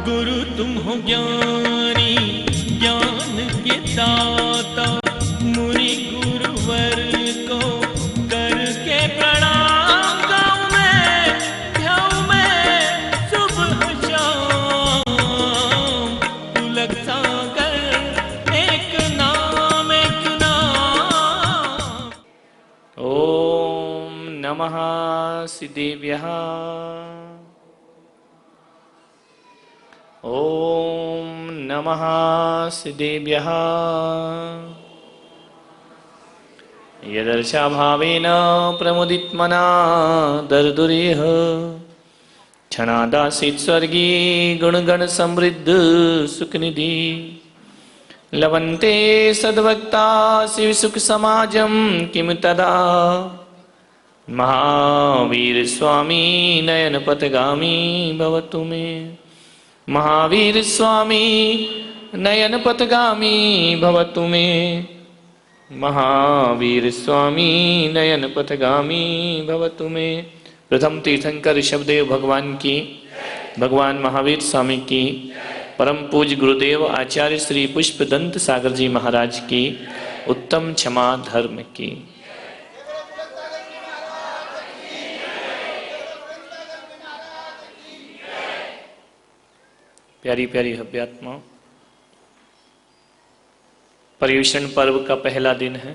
गुरु तुम हो ज्ञानी ज्ञान के दाता, मुनि गुरुवर को करके प्रणाम गाऊं मैं, ध्याऊं मैं सुबह शाम। तुलक सागर एक नाम एक नाम। ओम नमः सिद्धेभ्यः। ओम नमः सिद्धेभ्यः। यदर्शाभावेन प्रमुदितमना दर्दुरेह, क्षणादासीत् स्वर्गी गुणगण समृद्ध सुखनिधि। लभन्ते सद्भक्ता शिव सुख समाजम किम तदा। महावीर स्वामी नयन पथगामी भवतु मे। महावीर स्वामी नयन पथगामी भवतु मे। महावीर स्वामी नयन पथगामी भवतु मे। प्रथम तीर्थंकर ऋषभदेव भगवान की, भगवान महावीर स्वामी की, परम पूज्य गुरुदेव आचार्य श्री पुष्पदंत सागर जी महाराज की, उत्तम क्षमा धर्म की। प्यारी प्यारी हव्यात्मा, पर्युषण पर्व का पहला दिन है।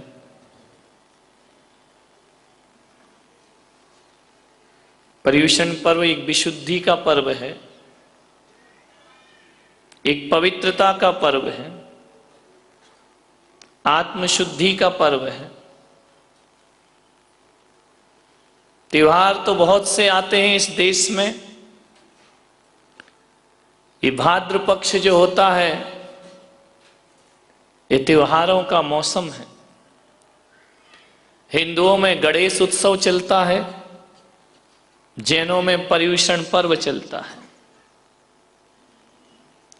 पर्युषण पर्व एक विशुद्धि का पर्व है, एक पवित्रता का पर्व है, आत्मशुद्धि का पर्व है। त्योहार तो बहुत से आते हैं इस देश में। ये भाद्र पक्ष जो होता है, ये त्योहारों का मौसम है। हिंदुओं में गणेश उत्सव चलता है, जैनों में पर्युषण पर्व चलता है।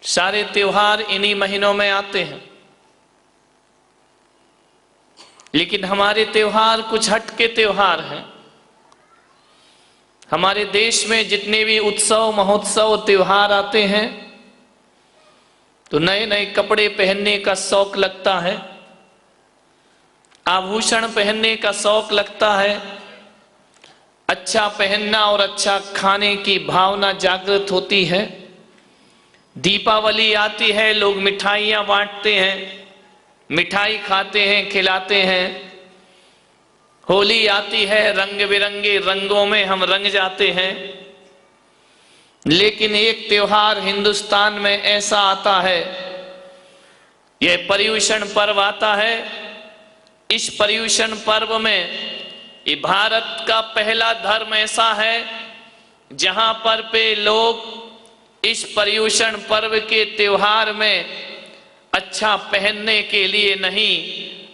सारे त्योहार इन्हीं महीनों में आते हैं। लेकिन हमारे त्योहार कुछ हटके त्योहार हैं। हमारे देश में जितने भी उत्सव महोत्सव त्योहार आते हैं, तो नए नए कपड़े पहनने का शौक लगता है, आभूषण पहनने का शौक लगता है, अच्छा पहनना और अच्छा खाने की भावना जागृत होती है। दीपावली आती है, लोग मिठाइयां बांटते हैं, मिठाई खाते हैं, खिलाते हैं। होली आती है, रंग बिरंगे रंगों में हम रंग जाते हैं। लेकिन एक त्योहार हिंदुस्तान में ऐसा आता है, यह पर्युषण पर्व आता है। इस पर्युषण पर्व में ये भारत का पहला धर्म ऐसा है जहां पर पे लोग इस पर्युषण पर्व के त्योहार में अच्छा पहनने के लिए नहीं,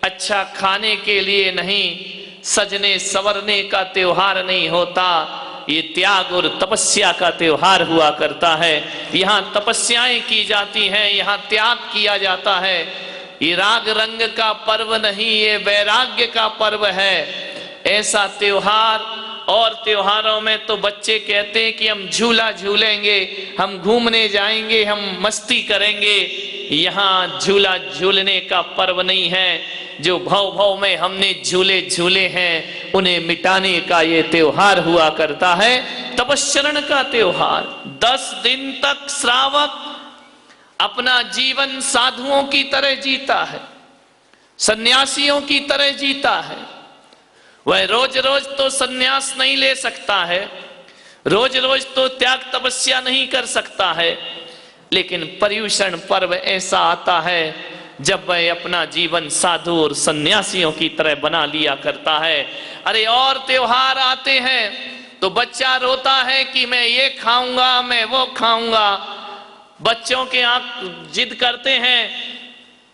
अच्छा खाने के लिए नहीं, सजने संवरने का त्योहार नहीं होता। ये त्याग और तपस्या का त्योहार हुआ करता है। यहाँ तपस्याएं की जाती हैं, यहाँ त्याग किया जाता है। ये राग रंग का पर्व नहीं, ये वैराग्य का पर्व है। ऐसा त्योहार, और त्योहारों में तो बच्चे कहते हैं कि हम झूला झूलेंगे, हम घूमने जाएंगे, हम मस्ती करेंगे। यहाँ झूला झूलने का पर्व नहीं है। जो भव भव में हमने झूले झूले हैं, उन्हें मिटाने का ये त्योहार हुआ करता है, तपश्चरण का त्योहार। 10 दिन तक श्रावक अपना जीवन साधुओं की तरह जीता है, सन्यासियों की तरह जीता है। वह रोज रोज तो सन्यास नहीं ले सकता है, रोज रोज तो त्याग तपस्या नहीं कर सकता है। लेकिन पर्युषण पर्व ऐसा आता है जब वह अपना जीवन साधु और सन्यासियों की तरह बना लिया करता है। अरे और त्योहार आते हैं तो बच्चा रोता है कि मैं ये खाऊंगा, मैं वो खाऊंगा। बच्चों के आंख जिद करते हैं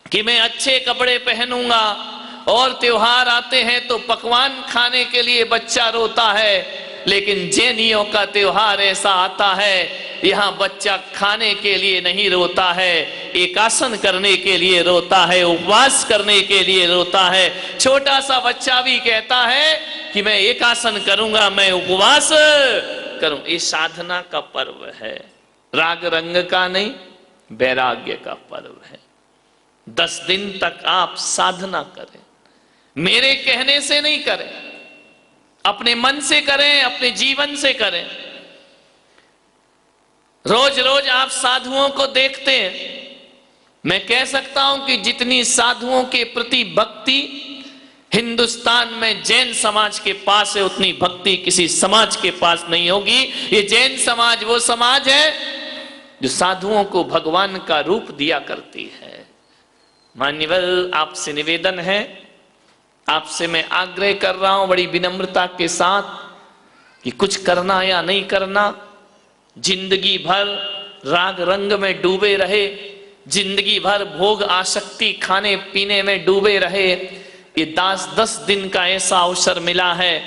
कि मैं अच्छे कपड़े पहनूंगा। और त्योहार आते हैं तो पकवान खाने के लिए बच्चा रोता है। लेकिन जैनियों का त्योहार ऐसा आता है, यहाँ बच्चा खाने के लिए नहीं रोता है, एकासन करने के लिए रोता है, उपवास करने के लिए रोता है। छोटा सा बच्चा भी कहता है कि मैं एकासन करूंगा, मैं उपवास करूं। ये साधना का पर्व है, राग रंग का नहीं, वैराग्य का पर्व है। 10 दिन तक आप साधना करें, मेरे कहने से नहीं करें, अपने मन से करें, अपने जीवन से करें। रोज रोज आप साधुओं को देखते हैं, मैं कह सकता हूं कि जितनी साधुओं के प्रति भक्ति हिंदुस्तान में जैन समाज के पास है, उतनी भक्ति किसी समाज के पास नहीं होगी। ये जैन समाज वो समाज है जो साधुओं को भगवान का रूप दिया करती है। मान्यवर, आपसे निवेदन है, आपसे मैं आग्रह कर रहा हूं बड़ी विनम्रता के साथ कि कुछ करना या नहीं करना, जिंदगी भर राग रंग में डूबे रहे, जिंदगी भर भोग आसक्ति खाने पीने में डूबे रहे, ये 10 दिन का ऐसा अवसर मिला है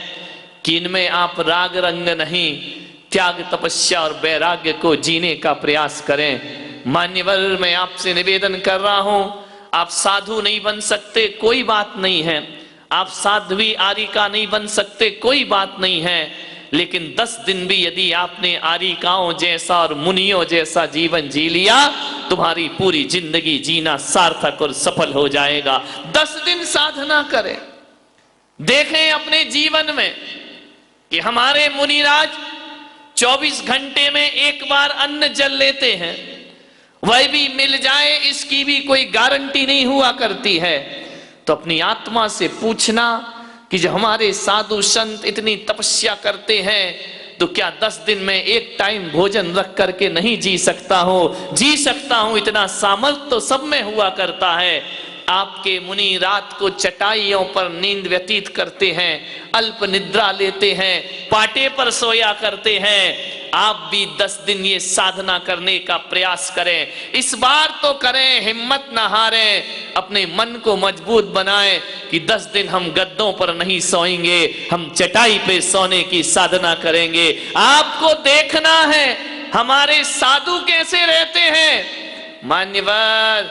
कि इनमें आप राग रंग नहीं, त्याग तपस्या और वैराग्य को जीने का प्रयास करें। मान्यवर, मैं आपसे निवेदन कर रहा हूं, आप साधु नहीं बन सकते, कोई बात नहीं है, आप साध्वी आरिका नहीं बन सकते, कोई बात नहीं है, लेकिन 10 दिन भी यदि आपने आरिकाओं जैसा और मुनियों जैसा जीवन जी लिया, तुम्हारी पूरी जिंदगी जीना सार्थक और सफल हो जाएगा। 10 दिन साधना करें, देखें अपने जीवन में कि हमारे मुनिराज 24 घंटे में एक बार अन्न जल लेते हैं, वह भी मिल जाए इसकी भी कोई गारंटी नहीं हुआ करती है। तो अपनी आत्मा से पूछना कि जो हमारे साधु संत इतनी तपस्या करते हैं, तो क्या 10 दिन में एक टाइम भोजन रख करके नहीं जी सकता हूं? जी सकता हूं, इतना सामर्थ्य तो सब में हुआ करता है। आपके मुनि रात को चटाइयों पर नींद व्यतीत करते हैं, अल्प निद्रा लेते हैं, पाटे पर सोया करते हैं। आप भी 10 दिन ये साधना करने का प्रयास करें, इस बार तो करें, हिम्मत ना हारें, अपने मन को मजबूत बनाएं कि 10 दिन हम गद्दों पर नहीं सोएंगे, हम चटाई पे सोने की साधना करेंगे। आपको देखना है हमारे साधु कैसे रहते हैं। मान्यवर,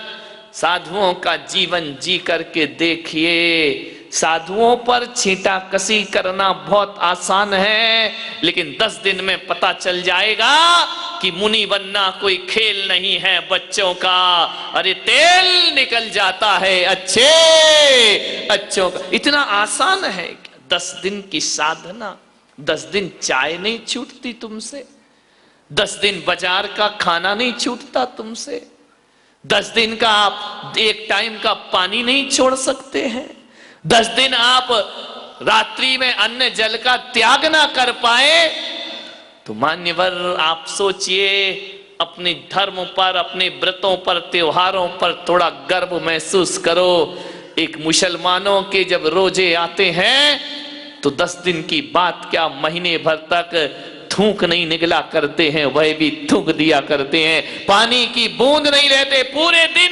साधुओं का जीवन जी करके देखिए। साधुओं पर छींटा कसी करना बहुत आसान है, लेकिन 10 दिन में पता चल जाएगा कि मुनि बनना कोई खेल नहीं है बच्चों का। अरे तेल निकल जाता है अच्छों का, इतना आसान है। 10 दिन की साधना, 10 दिन चाय नहीं छूटती तुमसे, 10 दिन बाजार का खाना नहीं छूटता तुमसे, 10 दिन का आप एक टाइम का पानी नहीं छोड़ सकते हैं, 10 दिन आप रात्रि में अन्न जल का त्याग ना कर पाए, तो मान्यवर आप सोचिए, अपने धर्म पर, अपने व्रतों पर, त्योहारों पर थोड़ा गर्व महसूस करो। एक मुसलमानों के जब रोजे आते हैं तो 10 दिन की बात क्या, महीने भर तक थूक नहीं निकला करते हैं, वह भी थूक दिया करते हैं, पानी की बूंद नहीं रहते पूरे दिन।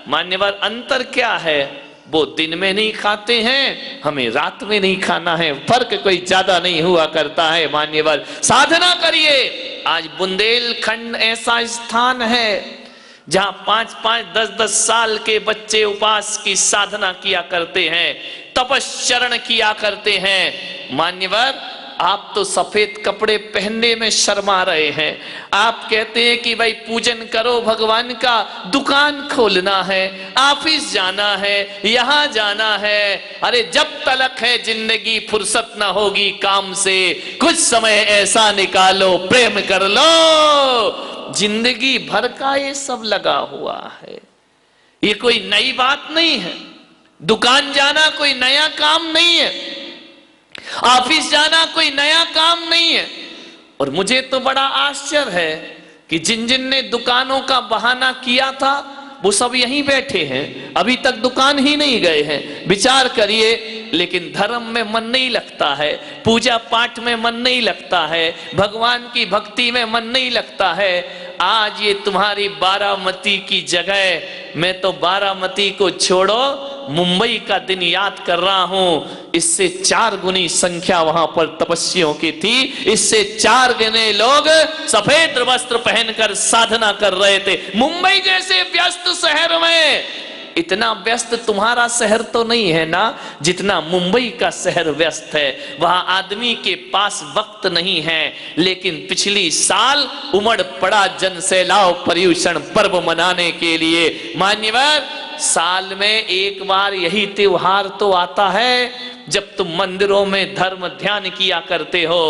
मान्यवर, अंतर क्या है? वो दिन में नहीं खाते हैं, हमें रात में नहीं खाना है, फर्क कोई ज्यादा नहीं हुआ करता है। मान्यवर, साधना करिए। आज बुंदेलखंड ऐसा स्थान है जहां 5-5, 10-10 साल के बच्चे उपवास की साधना किया करते हैं, तपश्चरण किया करते हैं। मान्यवर, आप तो सफेद कपड़े पहनने में शर्मा रहे हैं। आप कहते हैं कि भाई पूजन करो भगवान का, दुकान खोलना है, ऑफिस जाना है, यहां जाना है। अरे जब तलक है जिंदगी, फुर्सत ना होगी काम से, कुछ समय ऐसा निकालो, प्रेम कर लो। जिंदगी भर का ये सब लगा हुआ है, ये कोई नई बात नहीं है। दुकान जाना कोई नया काम नहीं है, ऑफिस जाना कोई नया काम नहीं है। और मुझे तो बड़ा आश्चर्य है कि जिन जिन ने दुकानों का बहाना किया था वो सब यहीं बैठे हैं, अभी तक दुकान ही नहीं गए हैं। विचार करिए, लेकिन धर्म में मन नहीं लगता है, पूजा पाठ में मन नहीं लगता है, भगवान की भक्ति में मन नहीं लगता है। आज ये तुम्हारी बारामती की जगह, मैं तो बारामती को छोड़ो मुंबई का दिन याद कर रहा हूं, इससे 4 गुनी संख्या वहां पर तपस्वियों की थी, इससे 4 गुने लोग सफेद वस्त्र पहनकर साधना कर रहे थे। मुंबई जैसे व्यस्त शहर में इतना व्यस्त तुम्हारा शहर तो नहीं है ना जितना मुंबई का शहर व्यस्त है। वहां आदमी के पास वक्त नहीं है, लेकिन पिछली साल उमड़ पड़ा जन सैलाव पर्यूषण पर्व मनाने के लिए। मान्यवर, साल में एक बार यही त्योहार तो आता है जब तुम मंदिरों में धर्म ध्यान किया करते हो।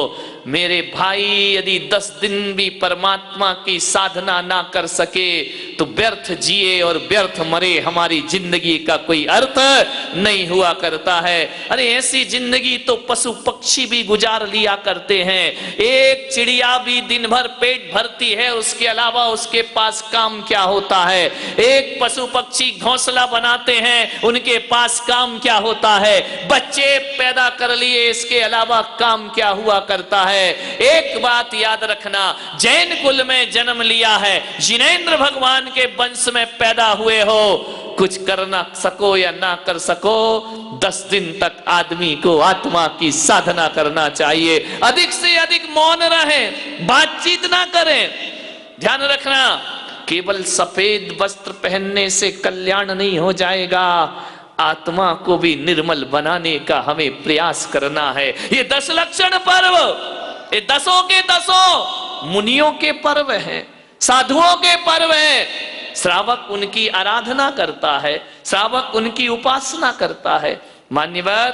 मेरे भाई, यदि 10 दिन भी परमात्मा की साधना ना कर सके तो व्यर्थ जिए और व्यर्थ मरे हमारी जिंदगी का कोई अर्थ नहीं हुआ करता है। अरे ऐसी जिंदगी तो पशु पक्षी भी गुजार लिया करते हैं। एक चिड़िया भी दिन भर पेट भरती है, उसके अलावा उसके पास काम क्या होता है। एक पशु पक्षी घोंसला बनाते हैं, उनके पास काम क्या होता है। बच्चे पैदा कर लिए, इसके अलावा काम क्या हुआ करता है। एक बात याद रखना, जैन कुल में जन्म लिया है, जिनेंद्र भगवान के वंश में पैदा हुए हो, कुछ कर ना सको या ना कर सको, 10 दिन तक आदमी को आत्मा की साधना करना चाहिए। अधिक से अधिक मौन रहें, बातचीत ना करें। ध्यान रखना, केवल सफेद वस्त्र पहनने से कल्याण नहीं हो जाएगा, आत्मा को भी निर्मल बनाने का हमें प्रयास करना है। ये 10 लक्षण पर्व, ये 10 के 10 मुनियों के पर्व हैं, साधुओं के पर्व हैं। श्रावक उनकी आराधना करता है, श्रावक उनकी उपासना करता है। मान्यवर,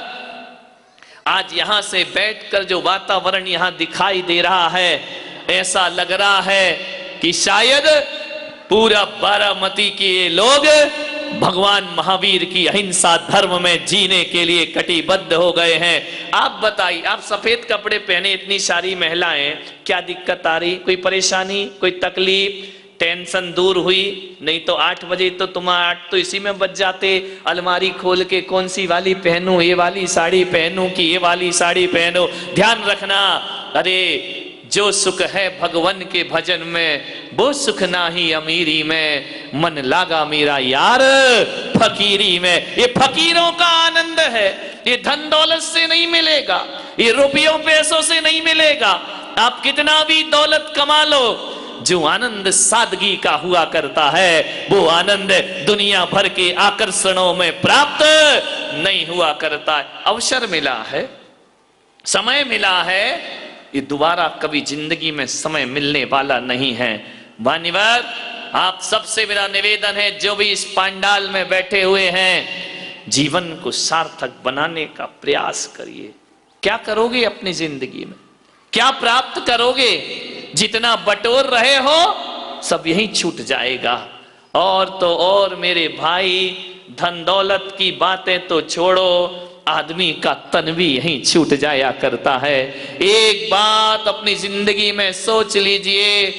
आज यहां से बैठकर जो वातावरण यहां दिखाई दे रहा है, ऐसा लग रहा है कि शायद पूरा बारामती के लोग भगवान महावीर की अहिंसा धर्म में जीने के लिए कटिबद्ध हो गए हैं। आप बताइए, आप सफेद कपड़े पहने इतनी सारी महिलाएं, क्या दिक्कत आ रही? कोई परेशानी, कोई तकलीफ, टेंशन दूर हुई? नहीं तो 8 बजे तो तुम्हारा 8 तो इसी में बच जाते, अलमारी खोल के कौन सी वाली पहनूं, ये वाली साड़ी पहनूं कि ये वाली साड़ी पहनूं। ध्यान रखना, अरे जो सुख है भगवान के भजन में, वो सुख ना ही अमीरी में, मन लागा मेरा यार फकीरी में। ये फकीरों का आनंद है, ये धन दौलत से नहीं मिलेगा, ये रुपयों पैसों से नहीं मिलेगा। आप कितना भी दौलत कमा लो, जो आनंद सादगी का हुआ करता है, वो आनंद दुनिया भर के आकर्षणों में प्राप्त नहीं हुआ करता है। अवसर मिला है, समय मिला है, ये दोबारा कभी जिंदगी में समय मिलने वाला नहीं है। मान्यवर, आप सबसे मेरा निवेदन है, जो भी इस पंडाल में बैठे हुए हैं, जीवन को सार्थक बनाने का प्रयास करिए। क्या करोगे अपनी जिंदगी में, क्या प्राप्त करोगे? जितना बटोर रहे हो सब यही छूट जाएगा। और तो और मेरे भाई, धन दौलत की बातें तो छोड़ो, आदमी का तन भी यहीं छूट जाया करता है। एक बात अपनी जिंदगी में सोच लीजिए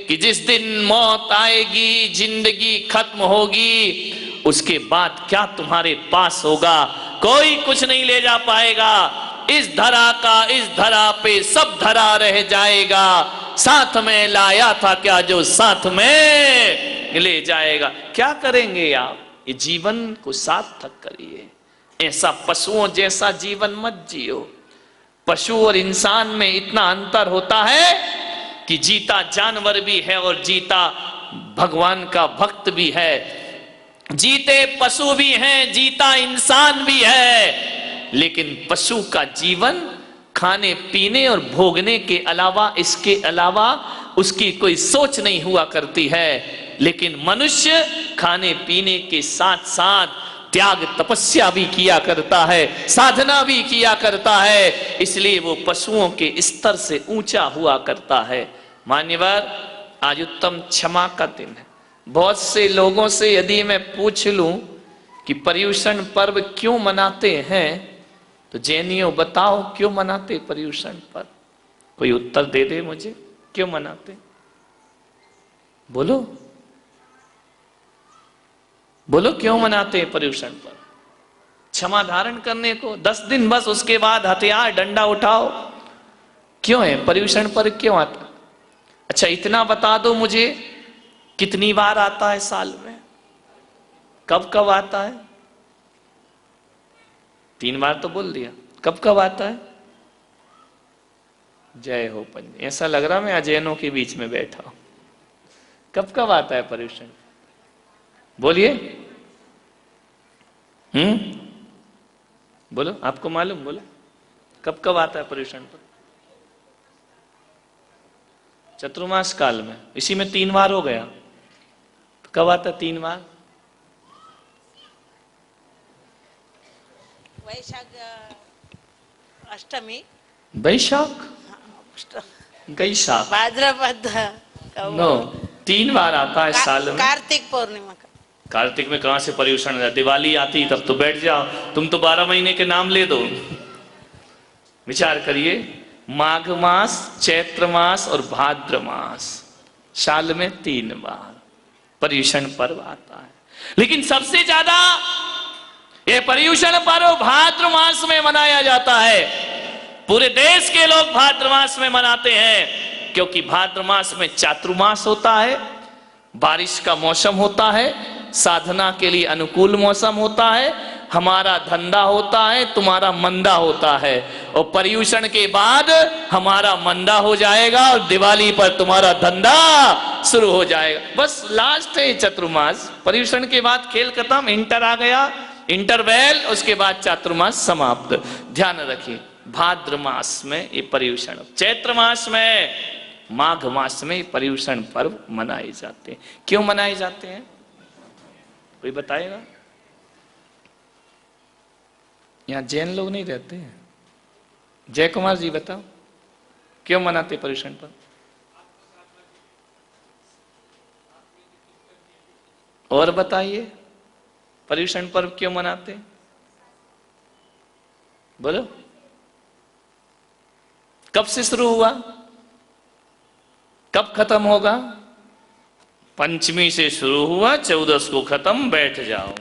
कि जिस दिन मौत आएगी, जिंदगी खत्म होगी, उसके बाद क्या तुम्हारे पास होगा? कोई कुछ नहीं ले जा पाएगा। इस धरा का इस धरा पे सब धरा रह जाएगा। साथ में लाया था क्या जो साथ में ले जाएगा? क्या करेंगे आप? ये जीवन को सार्थक करिए। ऐसा पशुओं जैसा जीवन मत जियो। पशु और इंसान में इतना अंतर होता है कि जीता जानवर भी है और जीता भगवान का भक्त भी है। जीते पशु भी हैं, जीता इंसान भी है, लेकिन पशु का जीवन खाने पीने और भोगने के अलावा, इसके अलावा उसकी कोई सोच नहीं हुआ करती है। लेकिन मनुष्य खाने पीने के साथ साथ त्याग तपस्या भी किया करता है, साधना भी किया करता है, इसलिए वो पशुओं के स्तर से ऊंचा हुआ करता है। मान्यवर, आज उत्तम क्षमा का दिन है। बहुत से लोगों से यदि मैं पूछ लूं कि पर्युषण पर्व क्यों मनाते हैं, तो जैनियों बताओ क्यों मनाते पर्युषण पर्व? कोई उत्तर दे दे मुझे, क्यों मनाते? बोलो बोलो, क्यों मनाते हैं पर्युषण पर्व? क्षमा धारण करने को 10 दिन बस, उसके बाद हथियार डंडा उठाओ। क्यों है पर्युषण पर्व, क्यों आता? अच्छा इतना बता दो मुझे, कितनी बार आता है साल में? कब कब आता है? 3 बार तो बोल दिया। कब कब आता है? जय हो पंज। ऐसा लग रहा मैं अजैनों के बीच में बैठा हूं। कब कब आता है पर्युषण? बोलिए। बोलो, आपको मालूम? बोलो, कब कब आता है पर्युषण पर्व? चतुर्मास काल में, इसी में 3 बार हो गया। तो कब आता 3 बार? वैशाख अष्टमी, वैशाख, गैशाख, भाद्रपद नो, 3 बार आता है साल में। कार्तिक पूर्णिमा का। कार्तिक में कहां से पर्युषण है? दिवाली आती तब तो बैठ जाओ, तुम तो 12 महीने के नाम ले दो। विचार करिए, माघ मास, चैत्र मास और भाद्र मास, साल में 3 बार पर्युषण पर्व आता है। लेकिन सबसे ज्यादा यह पर्युषण पर्व भाद्र मास में मनाया जाता है। पूरे देश के लोग भाद्र मास में मनाते हैं, क्योंकि भाद्र मास में चातुर्मास होता है, बारिश का मौसम होता है, साधना के लिए अनुकूल मौसम होता है, हमारा धंधा होता है, तुम्हारा मंदा होता है, और पर्युषण के बाद हमारा मंदा हो जाएगा और दिवाली पर तुम्हारा धंधा शुरू हो जाएगा। बस लास्ट है चतुर्मास, पर्युषण के बाद खेल खत्म, इंटर आ गया, इंटरवेल, उसके बाद चातुर्मास समाप्त। ध्यान रखिए, भाद्र मास में ये पर्युषण, चैत्र मास में, माघ मास में पर्युषण पर्व मनाए जाते हैं। क्यों मनाए जाते हैं, कोई बताएगा? यहां जैन लोग नहीं रहते हैं। जय कुमार जी बताओ, क्यों मनाते पर्युषण पर्व? और बताइए, पर्युषण पर्व क्यों मनाते? बोलो, कब से शुरू हुआ, कब खत्म होगा? पंचमी से शुरू हुआ, 14 को खत्म, बैठ जाओ।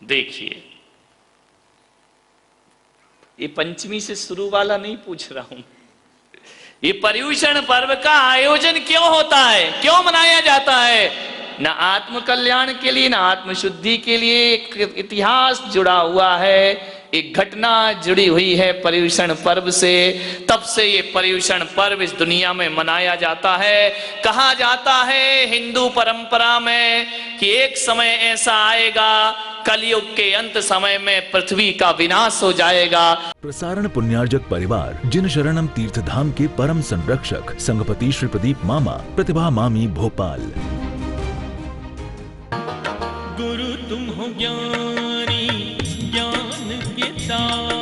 देखिए, ये पंचमी से शुरू वाला नहीं पूछ रहा हूं, ये पर्युषण पर्व का आयोजन क्यों होता है, क्यों मनाया जाता है? न आत्म कल्याण के लिए, न आत्म शुद्धि के लिए। एक इतिहास जुड़ा हुआ है, एक घटना जुड़ी हुई है पर्युषण पर्व से। तब से ये पर्युषण पर्व इस दुनिया में मनाया जाता है। कहा जाता है हिंदू परंपरा में कि एक समय ऐसा आएगा, कलयुग के अंत समय में पृथ्वी का विनाश हो जाएगा। प्रसारण पुण्यार्जक परिवार जिन शरणम तीर्थधाम के परम संरक्षक संघपति श्री प्रदीप मामा, प्रतिभा मामी, भोपाल। गुरु तुम हो ज्ञानी, ज्ञान के दाता।